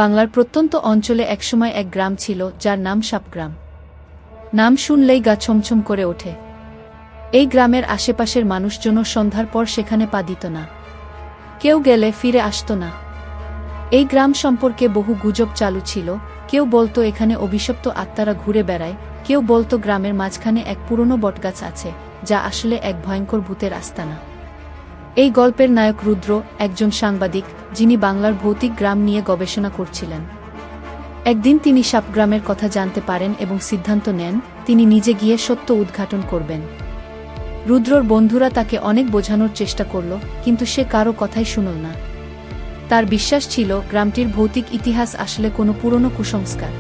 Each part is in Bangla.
বাংলার প্রত্যন্ত অঞ্চলে একসময় এক গ্রাম ছিল যার নাম সাপগ্রাম। নাম শুনলেই গা ছমছম করে ওঠে। এই গ্রামের আশেপাশের মানুষজন সন্ধ্যার পর সেখানে পা দিত না। কেউ গেলে ফিরে আসত না। এই গ্রাম সম্পর্কে বহু গুজব চালু ছিল। কেউ বলতো এখানে অভিশপ্ত আত্মারা ঘুরে বেড়ায়, কেউ বলতো গ্রামের মাঝখানে এক পুরনো বটগাছ আছে, যা আসলে এক ভয়ঙ্কর ভূতের আস্তানা। এই গল্পের নায়ক রুদ্র, একজন সাংবাদিক, যিনি বাংলার ভৌতিক গ্রাম নিয়ে গবেষণা করছিলেন। একদিন তিনি সাপগ্রামের কথা জানতে পারেন এবং সিদ্ধান্ত নেন তিনি নিজে গিয়ে সত্য উদ্ঘাটন করবেন। রুদ্রর বন্ধুরা তাকে অনেক বোঝানোর চেষ্টা করল, কিন্তু সে কারো কথাই শুনল না। তার বিশ্বাস ছিল গ্রামটির ভৌতিক ইতিহাস আসলে কোনো পুরনো কুসংস্কার।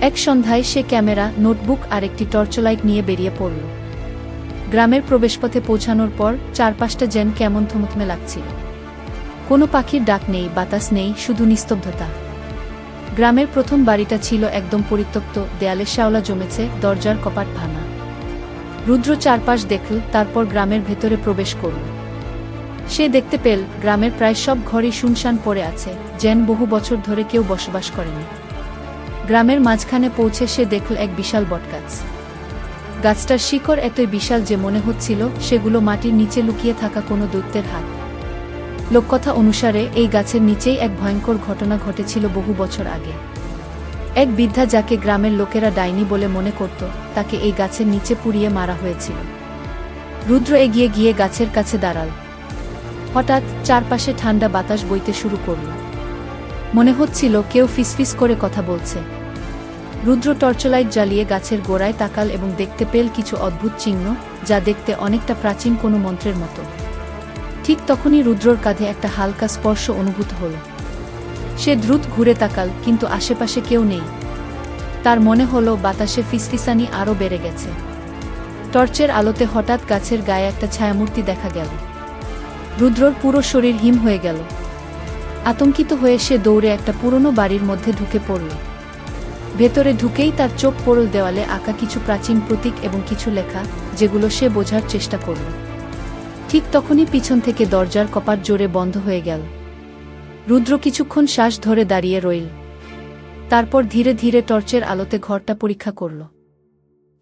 এক সন্ধ্যায় সে ক্যামেরা, নোটবুক আর একটি টর্চলাইট নিয়ে বেরিয়ে পড়ল। গ্রামের প্রবেশপথে পৌঁছানোর পর চারপাশটা যেন কেমন থমথমে লাগছিল। কোনো পাখির ডাক নেই, বাতাস নেই, শুধু নিস্তব্ধতা। গ্রামের প্রথম বাড়িটা ছিল একদম পরিত্যক্ত, দেয়ালে শ্যাওলা জমেছে, দরজার কপাট ভাঙা। রুদ্র চারপাশ দেখল, তারপর গ্রামের ভেতরে প্রবেশ করল। সে দেখতে পেল গ্রামের প্রায় সব ঘরই শুনশান পড়ে আছে, যেন বহু বছর ধরে কেউ বসবাস করেনি। গ্রামের মাঝখানে পৌঁছে সে দেখল এক বিশাল বটগাছ। গাছটার শিকড় এতই বিশাল যে মনে হচ্ছিল সেগুলো মাটির নিচে লুকিয়ে থাকা কোনো দৈত্যের হাত। লোককথা অনুসারে এই গাছের নিচেই এক ভয়ঙ্কর ঘটনা ঘটেছিল বহু বছর আগে। এক বৃদ্ধা, যাকে গ্রামের লোকেরা ডাইনি বলে মনে করত, তাকে এই গাছের নিচে পুড়িয়ে মারা হয়েছিল। রুদ্র এগিয়ে গিয়ে গাছের কাছে দাঁড়াল। হঠাৎ চারপাশে ঠান্ডা বাতাস বইতে শুরু করল। মনে হচ্ছিল কেউ ফিসফিস করে কথা বলছে। রুদ্র টর্চলাইট জ্বালিয়ে গাছের গোড়ায় তাকাল এবং দেখতে পেল কিছু অদ্ভুত চিহ্ন, যা দেখতে অনেকটা প্রাচীন কোনো মন্ত্রের মতো। ঠিক তখনই রুদ্রর কাঁধে একটা হালকা স্পর্শ অনুভূত হল। সে দ্রুত ঘুরে তাকাল, কিন্তু আশেপাশে কেউ নেই। তার মনে হলো বাতাসে ফিসফিসানি আরও বেড়ে গেছে। টর্চের আলোতে হঠাৎ গাছের গায়ে একটা ছায়ামূর্তি দেখা গেল। রুদ্রর পুরো শরীর হিম হয়ে গেল। আতঙ্কিত হয়ে সে দৌড়ে একটা পুরনো বাড়ির মধ্যে ঢুকে পড়ল। ভেতরে ঢুকেই তার চোখ পড়ল দেওয়ালে আঁকা কিছু প্রাচীন প্রতীক এবং কিছু লেখা, যেগুলো সে বোঝার চেষ্টা করল। ঠিক তখনই পিছন থেকে দরজার কপাট জোরে বন্ধ হয়ে গেল। রুদ্র কিছুক্ষণ শ্বাস ধরে দাঁড়িয়ে রইল। তারপর ধীরে ধীরে টর্চের আলোতে ঘরটা পরীক্ষা করল।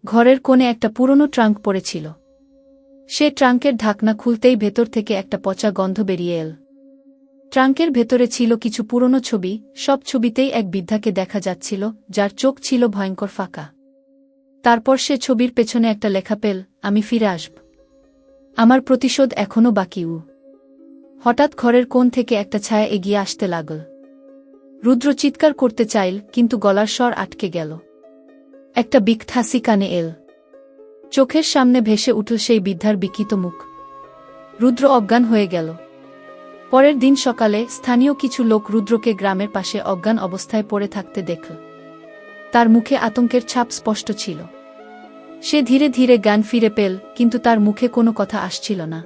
ঘরের কোণে একটা পুরনো ট্রাঙ্ক পড়েছিল। সে ট্রাঙ্কের ঢাকনা খুলতেই ভেতর থেকে একটা পচা গন্ধ বেরিয়ে এল। ট্রাঙ্কের ভেতরে ছিল কিছু পুরনো ছবি, সব ছবিতেই এক বৃদ্ধাকে দেখা যাচ্ছিল, যার চোখ ছিল ভয়ঙ্কর ফাঁকা। তারপর সে ছবির পেছনে একটা লেখা পেল, আমি ফিরে আসব, আমার প্রতিশোধ এখনো বাকি। হঠাৎ ঘরের কোণ থেকে একটা ছায়া এগিয়ে আসতে লাগল। রুদ্র চিৎকার করতে চাইল, কিন্তু গলার স্বর আটকে গেল। একটা বিকট হাসি কানে এল। চোখের সামনে ভেসে উঠল সেই বৃদ্ধার বিকৃত মুখ। রুদ্র অজ্ঞান হয়ে গেল। পরের দিন সকালে স্থানীয় কিছু লোক রুদ্রকে গ্রামের পাশে অজ্ঞান অবস্থায় পড়ে থাকতে দেখল। তার মুখে আতঙ্কের ছাপ স্পষ্ট ছিল। সে ধীরে ধীরে জ্ঞান ফিরে পেল, কিন্তু তার মুখে কোনো কথা আসছিল না।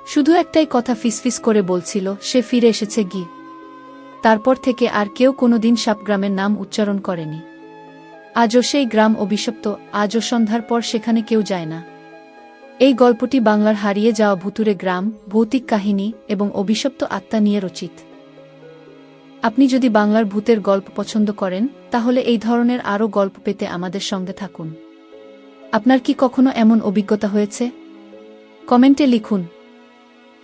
শুধু একটাই কথা ফিসফিস করে বলছিল, সে ফিরে এসেছে গি। তারপর থেকে আর কেউ কোনোদিন সাপগ্রামের নাম উচ্চারণ করেনি। আজও সেই গ্রাম অভিশপ্ত, আজও সন্ধ্যার পর সেখানে কেউ যায় না। এই গল্পটি বাংলার হারিয়ে যাওয়া ভুতুরে গ্রাম, ভৌতিক কাহিনী এবং অভিশপ্ত আত্মা নিয়ে রচিত। আপনি যদি বাংলার ভূতের গল্প পছন্দ করেন, তাহলে এই ধরনের আরও গল্প পেতে আমাদের সঙ্গে থাকুন। আপনার কি কখনো এমন অভিজ্ঞতা হয়েছে? কমেন্টে লিখুন।